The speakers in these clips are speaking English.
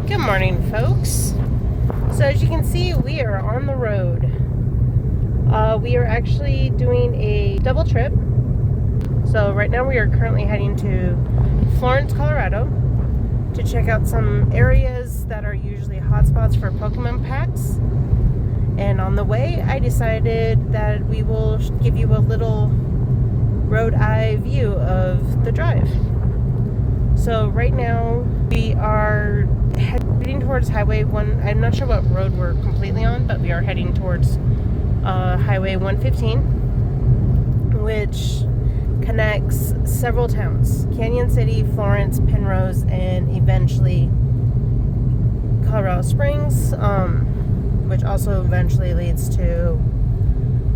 Good morning, folks. So as you can see, we are on the road. We are actually doing a double trip. So right now we are currently heading to Florence, Colorado to check out some areas that are usually hotspots for Pokemon packs. And on the way, I decided that we will give you a little road eye view of the drive. So right now we are heading towards Highway 1. I'm not sure what road we're completely on, but we are heading towards Highway 115, which connects several towns: Canyon City, Florence, Penrose, and eventually Colorado Springs, which also eventually leads to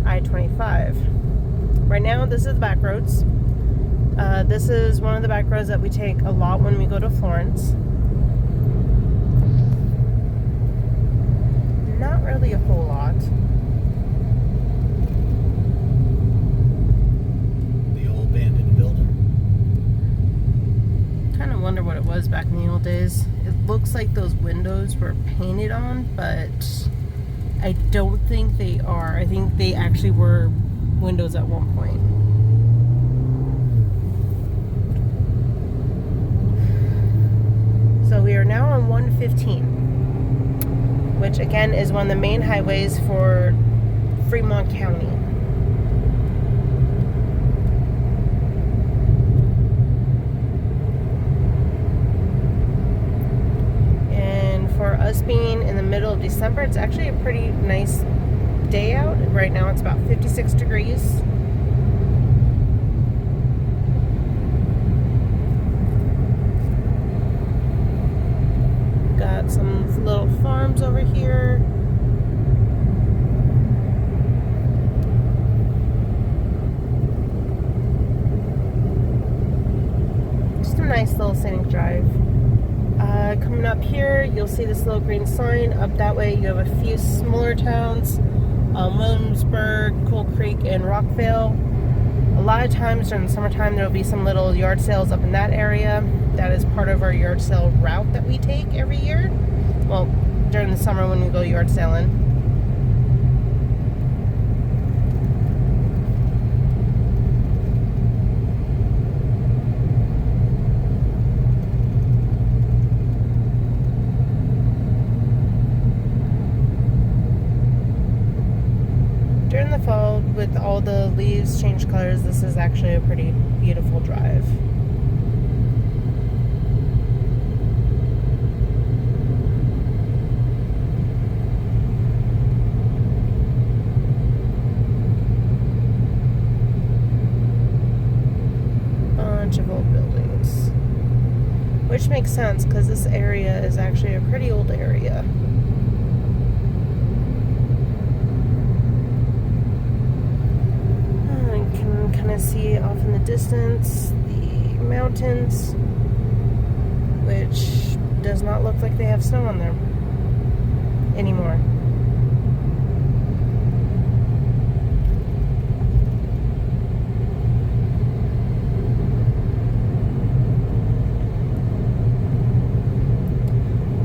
I-25. Right now, this is the back roads. This is one of the back roads that we take a lot when we go to Florence. Not really a whole lot. The old abandoned building. Kind of wonder what it was back in the old days. It looks like those windows were painted on, but I don't think they are. I think they actually were windows at one point. So we are now on 115, which again is one of the main highways for Fremont County. And for us being in the middle of December, it's actually a pretty nice day out. Right now it's about 56 degrees. Got some little farms over here. Just a nice little scenic drive. Coming up here, you'll see this little green sign. Up that way, you have a few smaller towns: Williamsburg, Coal Creek, and Rockville. A lot of times during the summertime, there will be some little yard sales up in that area. That is part of our yard sale route that we take every year. Well, during the summer when we go yard selling. During the fall, with all the leaves change colors, this is actually a pretty beautiful drive. Bunch of old buildings, which makes sense because this area is actually a pretty old area. Kind of see off in the distance the mountains, which does not look like they have snow on them anymore.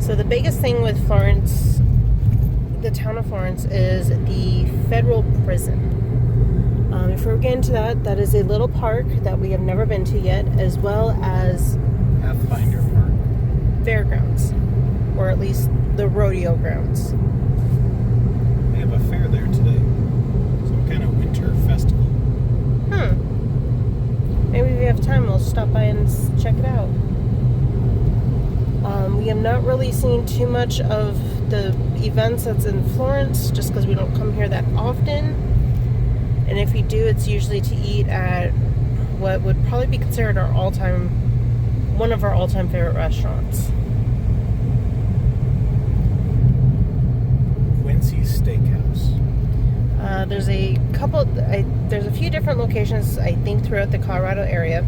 So the biggest thing with Florence, the town of Florence, is the federal prison. Before we get into that, that is a little park that we have never been to yet, as well as Pathfinder Park. fairgrounds, or at least the rodeo grounds. They have a fair there today. Some kind of winter festival. Maybe if we have time, we'll stop by and check it out. We have not really seen too much of the events that's in Florence, just because we don't come here that often. And if we do, it's usually to eat at what would probably be considered one of our all-time favorite restaurants. Quincy's Steakhouse. There's a few different locations, I think, throughout the Colorado area.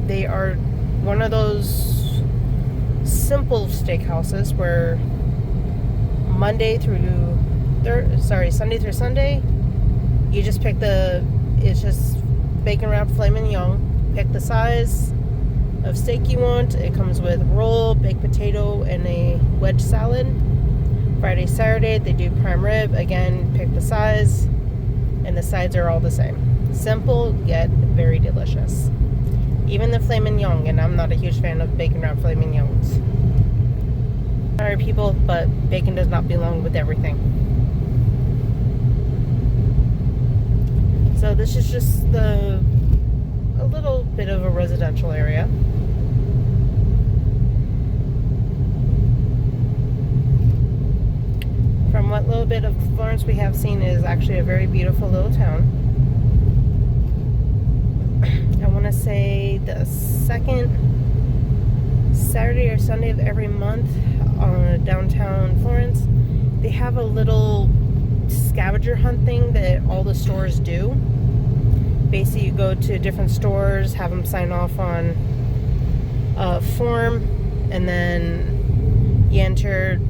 They are one of those simple steakhouses where Sunday through Sunday, you just pick it's just bacon wrapped filet mignon, pick the size, of steak you want. It comes with roll, baked potato, and a wedge salad. Friday, Saturday, they do prime rib. Again, pick the size, and the sides are all the same. Simple, yet very delicious. Even the filet mignon, and I'm not a huge fan of bacon wrapped filet mignons. Sorry, people, but bacon does not belong with everything. So this is just a little bit of a residential area. From what little bit of Florence we have seen, is actually a very beautiful little town. I want to say the second Saturday or Sunday of every month on downtown Florence, they have a little scavenger hunt thing that all the stores do. Basically, you go to different stores, have them sign off on a form, and then you enter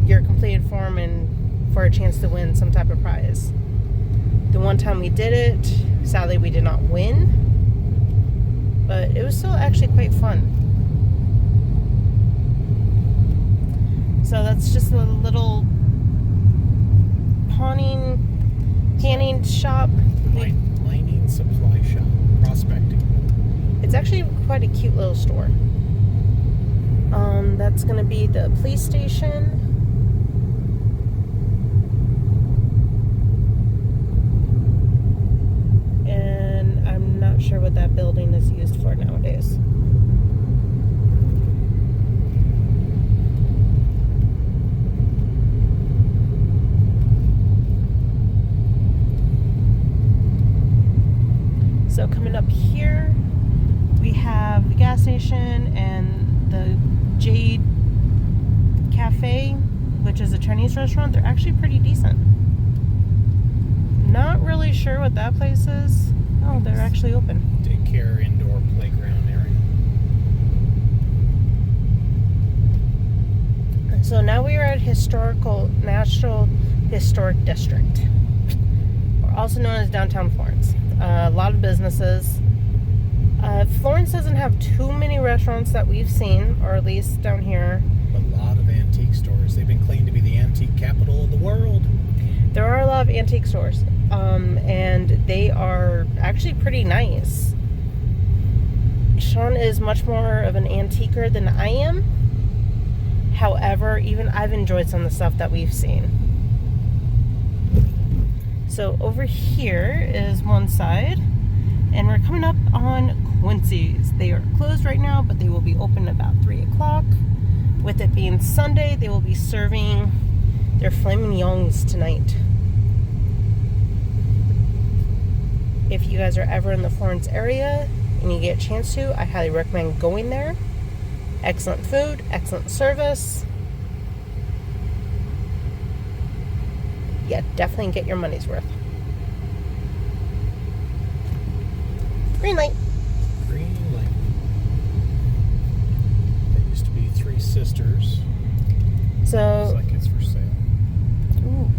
your completed form and for a chance to win some type of prize. The one time we did it, sadly we did not win, but it was still actually quite fun. So that's just a little canning shop. Mining supply shop. Prospecting. It's actually quite a cute little store. That's going to be the police station. And I'm not sure what that building is used for nowadays. So coming up here, we have the gas station and the Jade Cafe, which is a Chinese restaurant. They're actually pretty decent. Not really sure what that place is. Oh, they're actually open. Daycare, indoor playground area. So now we are at National Historic District, or also known as downtown Florence. A lot of businesses. Florence doesn't have too many restaurants that we've seen, or at least down here. A lot of antique stores. They've been claimed to be the antique capital of the world. There are a lot of antique stores, and they are actually pretty nice. Sean is much more of an antiquer than I am. However, even I've enjoyed some of the stuff that we've seen. So over here is one side, and we're coming up on Quincy's. They are closed right now, but they will be open about 3 o'clock. With it being Sunday, they will be serving their filet mignons tonight. If you guys are ever in the Florence area and you get a chance to, I highly recommend going there. Excellent food, excellent service. Yeah, definitely get your money's worth. Green light. Green light. There used to be Three Sisters. So, Looks like it's for sale. ooh,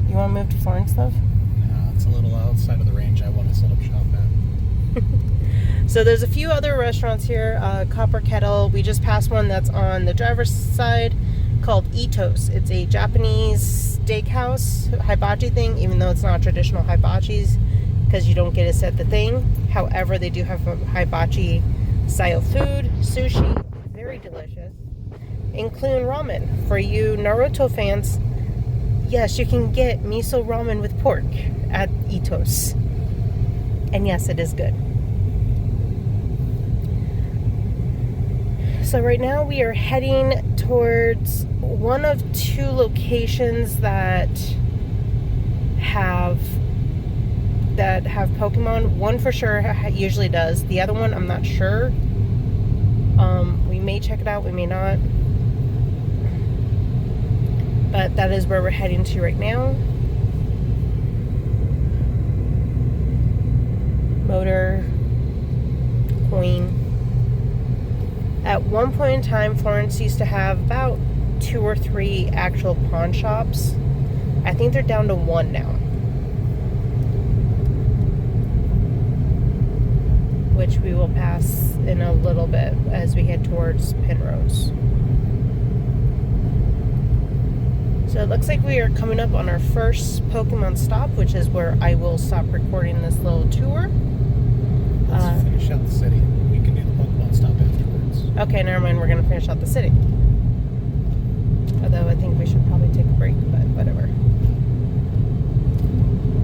you want to move to Florence, love? No, it's a little outside of the range I want to set up shop at. So there's a few other restaurants here. Copper Kettle. We just passed one that's on the driver's side called Itos. It's a Japanese steakhouse hibachi thing, even though it's not traditional hibachis because you don't get to set the thing. However, they do have a hibachi style food, sushi, very delicious, including ramen. For you Naruto fans, yes, you can get miso ramen with pork at Itos. And yes, it is good. So right now we are heading towards one of 2 locations that have Pokemon. One for sure usually does. The other one I'm not sure. We may check it out, we may not. But that is where we're heading to right now. Motor Queen. At one point in time, Florence used to have about 2 or 3 actual pawn shops. I think they're down to 1 now. which we will pass in a little bit as we head towards Penrose. So it looks like we are coming up on our first Pokemon stop, which is where I will stop recording this little tour. Let's finish out the city. We can do the Pokemon stop afterwards. Okay, never mind. We're going to finish out the city. Although I think we should probably take a break, but whatever.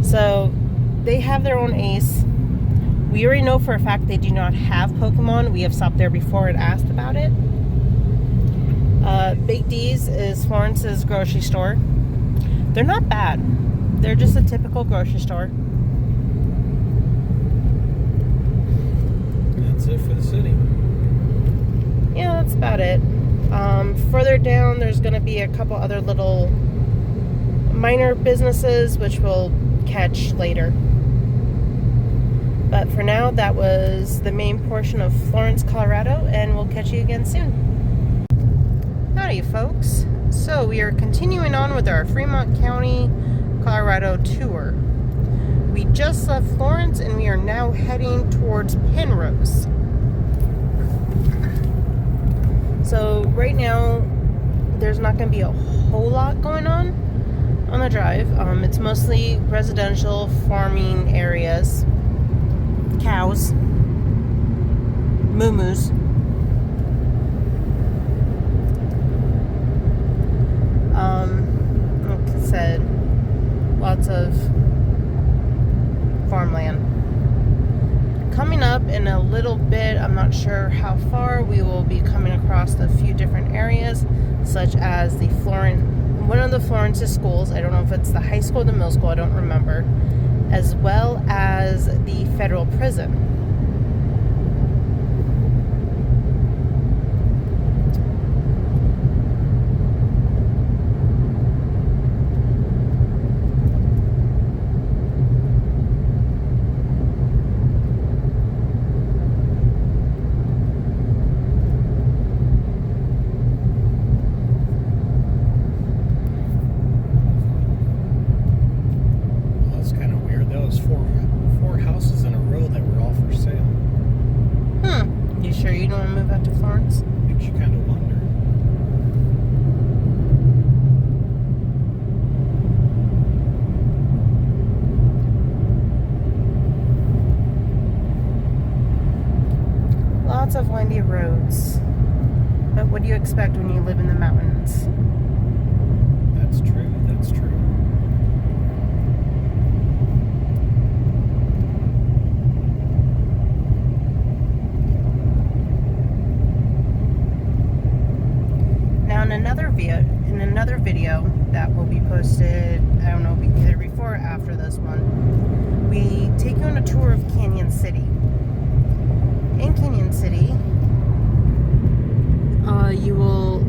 So they have their own ace. We already know for a fact they do not have Pokemon. We have stopped there before and asked about it. Big D's is Florence's grocery store. They're not bad. They're just a typical grocery store. That's it for the city. Yeah, that's about it. Further down, there's going to be a couple other little minor businesses, which we'll catch later. But for now, that was the main portion of Florence, Colorado, and we'll catch you again soon. Howdy, folks. So we are continuing on with our Fremont County, Colorado tour. We just left Florence and we are now heading towards Penrose. So right now, there's not going to be a whole lot going on the drive. It's mostly residential farming areas. Cows. Moo-moos. Like I said, lots of farmland. Coming up in a little bit, I'm not sure how far, we will be coming across a few different areas, such as one of the Florence's schools. I don't know if it's the high school or the middle school, I don't remember, as well as the federal prison. Four houses in a row that were all for sale. You sure you don't want to move out to Florence? Makes you kind of wonder. Lots of windy roads. But what do you expect when you live in the mountains? That's true, that's true. In another video that will be posted, I don't know, either before or after this one, we take you on a tour of Canyon City. In Canyon City,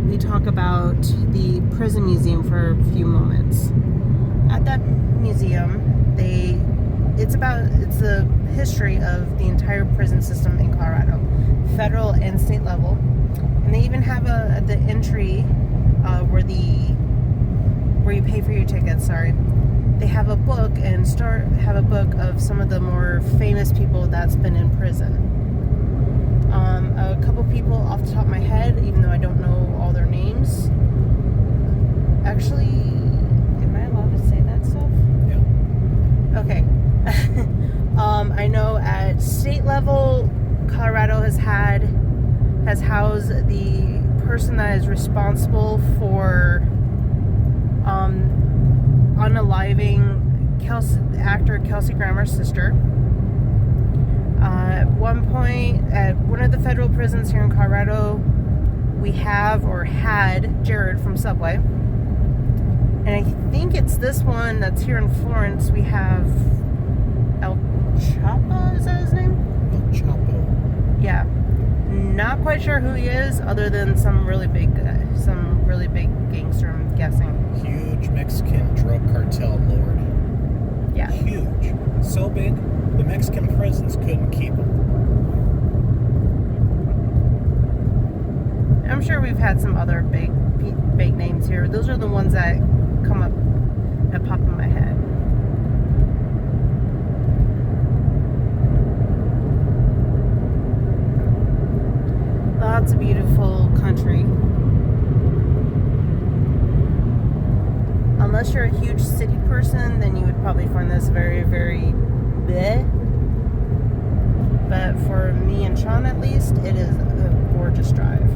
we talk about the prison museum for a few moments. At that museum, it's the history of the entire prison system in Colorado, federal and state level. And they even have at the entry where you pay for your tickets, they have a book of some of the more famous people that's been in prison. A couple people off the top of my head, even though I don't know all their names. Actually, am I allowed to say that stuff? Yeah. Okay. I know at state level, Colorado has housed the person that is responsible for unaliving actor Kelsey Grammer's sister. At one point, at one of the federal prisons here in Colorado, we had Jared from Subway. And I think it's this one that's here in Florence. We have El Chapo, is that his name? El Chapo. Yeah. Not quite sure who he is, other than some really big gangster, I'm guessing. Huge Mexican drug cartel lord. Yeah. Huge. So big, the Mexican prisons couldn't keep him. I'm sure we've had some other big names here. Those are the ones that come up, that pop in my head. Lots of beautiful country. Unless you're a huge city person, then you would probably find this very, very bleh. But for me and Sean, at least, it is a gorgeous drive.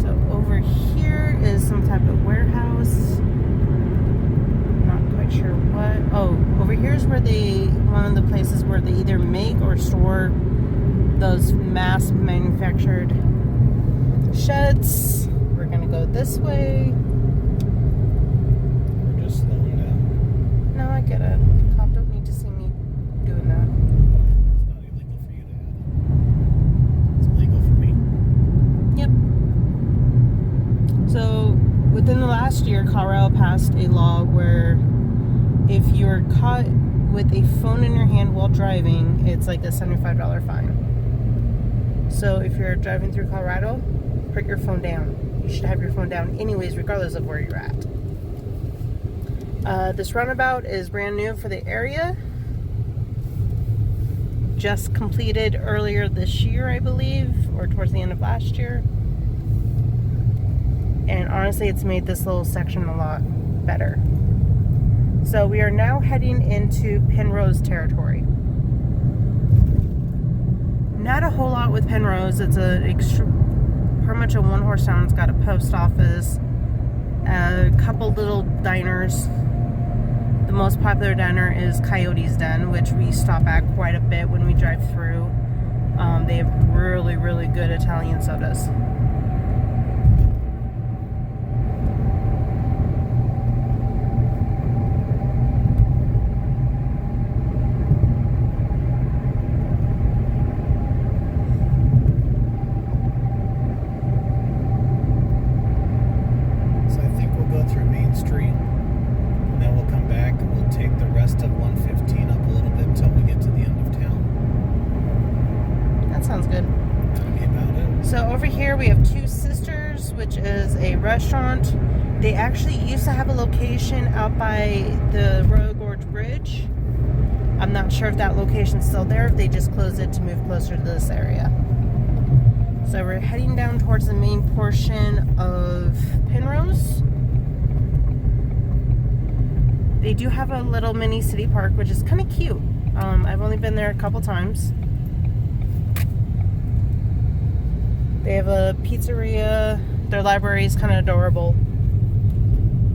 So over here is some type of warehouse. Not quite sure what. Oh, over here is where one of the places where they either make or store those mass manufactured sheds. We're gonna go this way. We're just slowing down. No, I get it. Cop don't need to see me doing that. It's not illegal for you to have it. It's illegal for me. Yep. So, within the last year, Colorado passed a law where if you're caught with a phone in your hand while driving, it's like a $75 fine. So, if you're driving through Colorado, put your phone down. You should have your phone down anyways, regardless of where you're at. This roundabout is brand new for the area. Just completed earlier this year, I believe, or towards the end of last year. And honestly, it's made this little section a lot better. So we are now heading into Penrose territory. Not a whole lot with Penrose. It's pretty much a one-horse town. It's got a post office, a couple little diners. The most popular diner is Coyote's Den, which we stop at quite a bit when we drive through. They have really, really good Italian sodas. So I think we'll go through Main Street, and then we'll come back and we'll take the rest of 115 up a little bit until we get to the end of town. That sounds good. That'll be about it. So over here we have Two Sisters, which is a restaurant. They actually used to have a location out by the Royal Gorge Bridge. I'm not sure if that location's still there, if they just closed it to move closer to this area. So we're heading down towards the main portion of Penrose. They do have a little mini city park, which is kind of cute. I've only been there a couple times. They have a pizzeria. Their library is kind of adorable.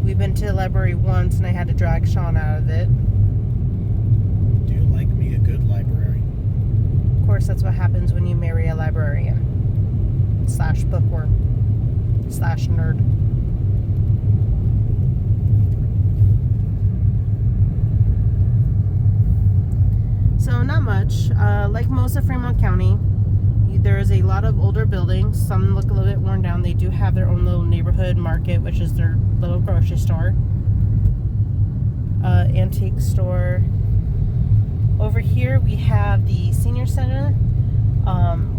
We've been to the library once and I had to drag Sean out of it. Do you like me a good library? Of course, that's what happens when you marry a librarian. / bookworm. / nerd. So not much. Like most of Fremont County, there is a lot of older buildings. Some look a little bit worn down. They do have their own little neighborhood market, which is their little grocery store. Antique store. Over here we have the senior center,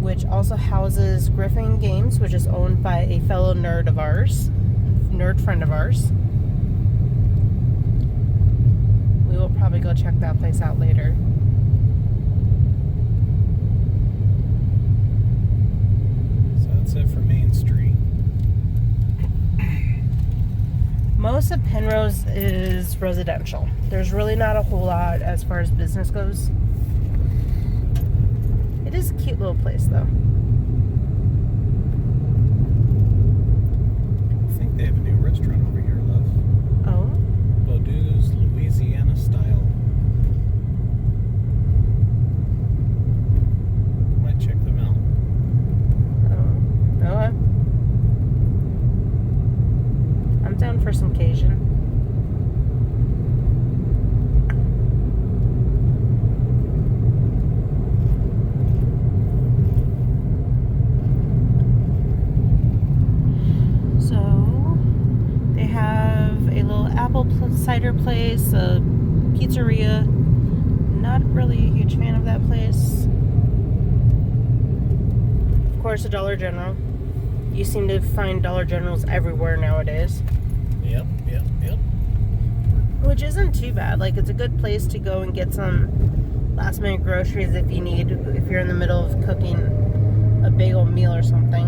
which also houses Griffin Games, which is owned by a fellow nerd friend of ours. We will probably go check that place out later. That's it for Main Street. Most of Penrose is residential. There's really not a whole lot as far as business goes. It is a cute little place though. I think they have a new restaurant over here, love. Oh? Baudu's Louisiana style. Might check them out. Oh. I'm down for some Cajun. Cider place, a pizzeria. Not really a huge fan of that place. Of course, a Dollar General. You seem to find Dollar Generals everywhere nowadays. Yep. Which isn't too bad. Like, it's a good place to go and get some last minute groceries if you're in the middle of cooking a big old meal or something.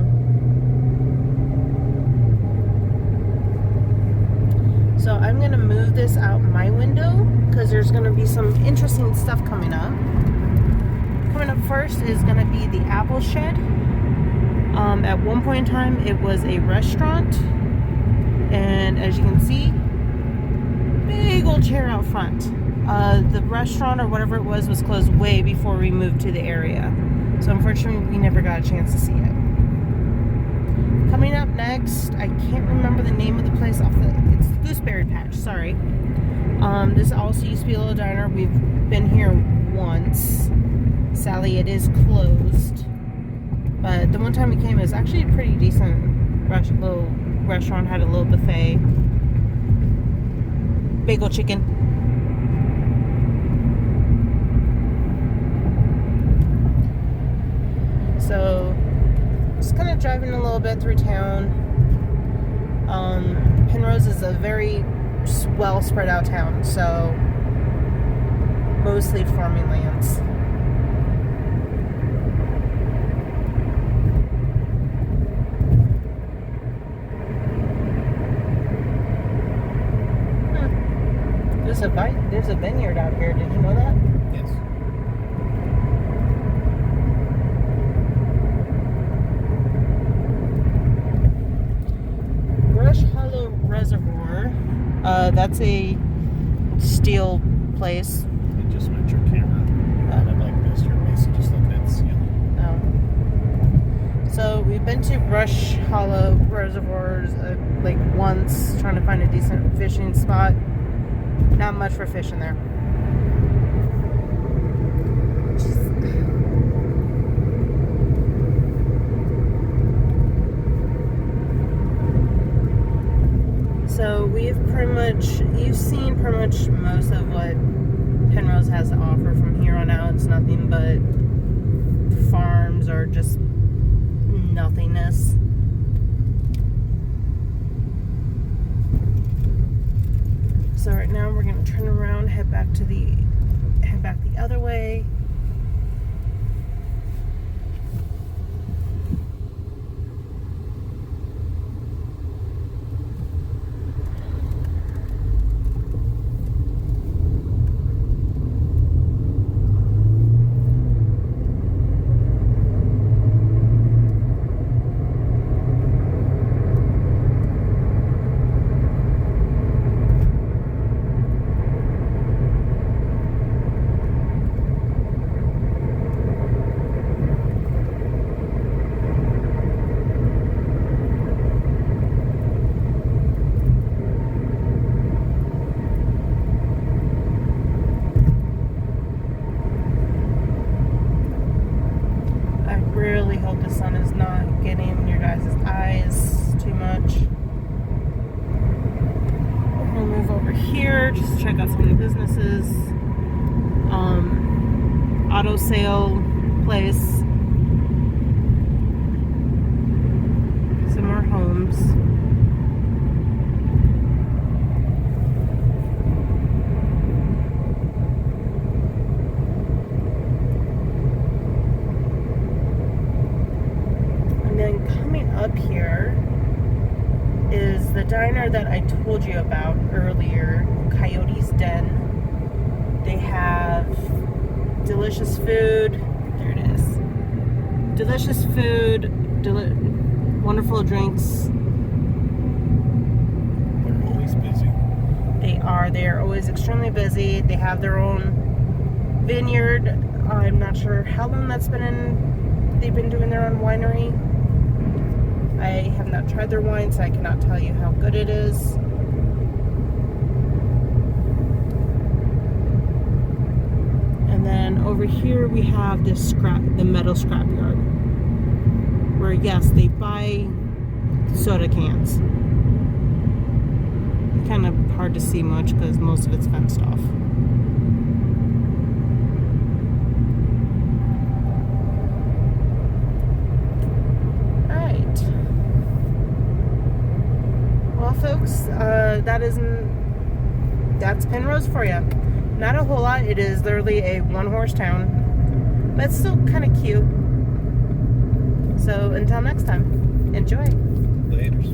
So I'm gonna move this out my window because there's gonna be some interesting stuff coming up. Coming up first is gonna be the Apple Shed. At one point in time, it was a restaurant, and as you can see, big old chair out front. The restaurant or whatever it was closed way before we moved to the area, so unfortunately we never got a chance to see it. Coming up next, I can't remember the name of the place it's the Gooseberry Patch, sorry. This also used to be a little diner. We've been here once. Sadly, it is closed. But the one time we came, it was actually a pretty decent little restaurant. Had a little buffet. Bagel chicken. So, just kind of driving a little bit through town. Penrose is a very well spread out town, so mostly farming lands. There's a vineyard out here. Did you know that? Yes. Brush Hollow Reservoir. That's a steel place. I just went your camera. And I'm like this. You're basically just looking at the ceiling. Oh. So we've been to Brush Hollow Reservoirs like once, trying to find a decent fishing spot. Not much for fishing there. So you've seen pretty much most of what Penrose has to offer from here on out. It's nothing but farms or just nothingness. So right now we're gonna turn around, head back the other way. Just check out some of the businesses. Auto sale place. Some more homes. And then coming up here is the diner that I told you about earlier, Coyote's Den. They have delicious food. There it is. Delicious food, wonderful drinks. They're always busy. They are always extremely busy. They have their own vineyard. I'm not sure how long they've been doing their own winery. I have not tried their wine, so I cannot tell you how good it is. And then over here we have the metal scrapyard, where yes, they buy soda cans. Kind of hard to see much because most of it's fenced off. Alright. Well, folks, that's Penrose for you. Not a whole lot. It is literally a one-horse town, but it's still kind of cute. So until next time, enjoy. Laters.